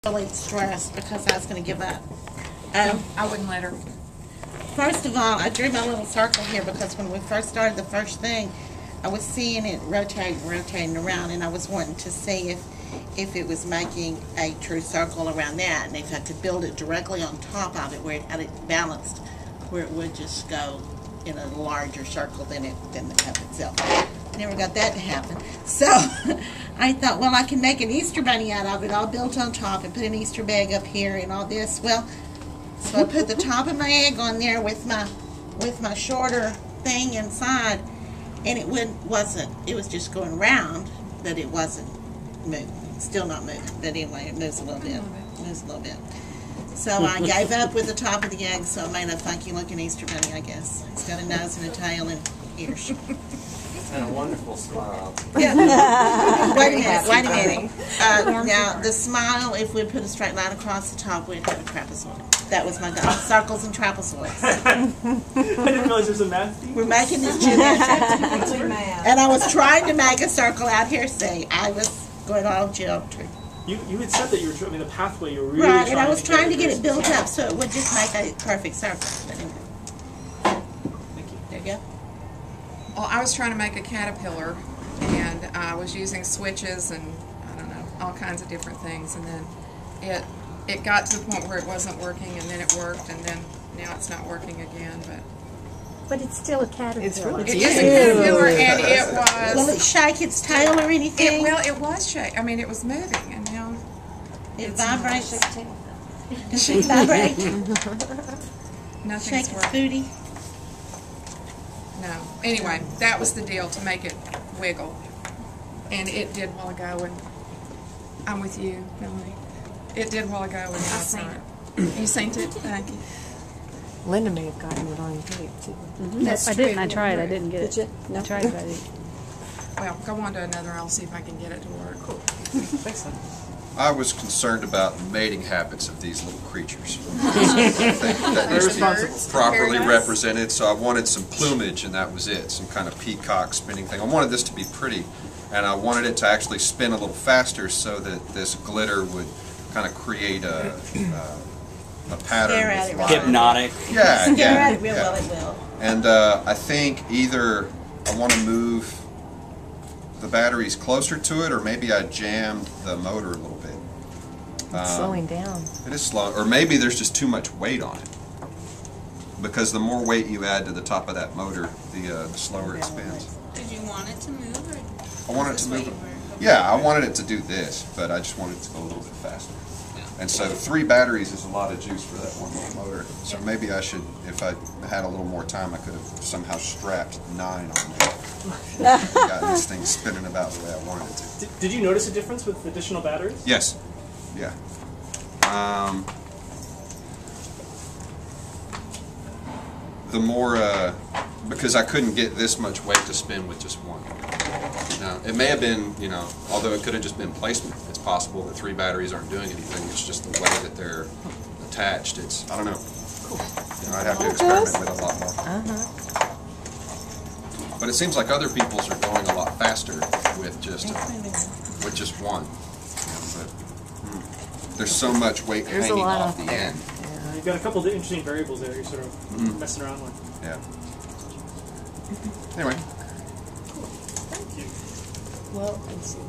Really stressed because I was going to give up. I wouldn't let her. First of all, I drew my little circle here because when we first started the first thing, I was seeing it rotating around, and I was wanting to see if it was making a true circle around that, and if I could build it directly on top of it where it had it balanced, where it would just go in a larger circle than the cup itself. Never got that to happen. So I thought, well, I can make an Easter bunny out of it, all built on top, and put an Easter egg up here and all this. Well, so I put the top of my egg on there with my shorter thing inside, and it wasn't. It was just going round, but it wasn't moving. Still not moving. But anyway, it moves a little bit. It moves a little bit. So I gave up with the top of the egg, so I made a funky looking Easter bunny, I guess. It's got a nose and a tail and ears. And a wonderful smile. Yeah. Wait a minute. Now, the smile, if we put a straight line across the top, we'd have a trapezoid. That was my goal. Circles and trapezoids. I didn't realize there's a math theme. We're making this geometric. And I was trying to make a circle out here. See, I was going all geometry. You had said that you were, I mean, the pathway you were really right, and I was trying to get it built up so it would just make a perfect circle. But anyway. Thank you. There you go. Well, I was trying to make a caterpillar, and I was using switches and, I don't know, all kinds of different things, and then it got to the point where it wasn't working, and then it worked, and then now it's not working again, But it's still a caterpillar. It's really it is a caterpillar, and it Will was... it shake its tail or anything? It was shaking. I mean, it was moving, and now It it's vibrates. not. Does it vibrate? Nothing's Shake its working. booty? No. Anyway, that was the deal, to make it wiggle. And it did while ago, and I'm with you, Melanie. It did while ago, and now it's not. You seen it? Thank you. Linda may have gotten it on tape too. That's I didn't. true. I tried. I didn't get it. Did you? No. I tried, but I didn't. Well, go on to another, I'll see if I can get it to work. Cool. Thanks, son. I was concerned about the mating habits of these little creatures. I think that needs to be properly represented, so I wanted some plumage, and that was it, some kind of peacock spinning thing. I wanted this to be pretty, and I wanted it to actually spin a little faster so that this glitter would kind of create a pattern. Stare at it with Hypnotic. Yeah, Stare yeah, at it real yeah. well, it will. And I think either I want to move the batteries closer to it, or maybe I jammed the motor a little bit. It's slowing down. It is slow, or maybe there's just too much weight on it. Because the more weight you add to the top of that motor, the slower it spins. Did you want it to move, or I wanted it to move. Yeah, I wanted it to do this, but I just wanted it to go a little bit faster. And so 3 batteries is a lot of juice for that one little motor. So maybe I should, if I had a little more time, I could have somehow strapped 9 on there. Gotten this thing spinning about the way I wanted it to. Did you notice a difference with additional batteries? Yes. Yeah. The more, because I couldn't get this much weight to spin with just one. Now, it may have been, you know, although it could have just been placement. It's possible that 3 batteries aren't doing anything. It's just the way that they're attached. It's, I don't know. You know, I'd have to experiment with a lot more. But it seems like other people's are going a lot faster with just one. You know, but there's so much weight hanging off the end. You've got a couple of interesting variables there you're sort of messing around with. Yeah. Anyway. Thank you. Well, let's see.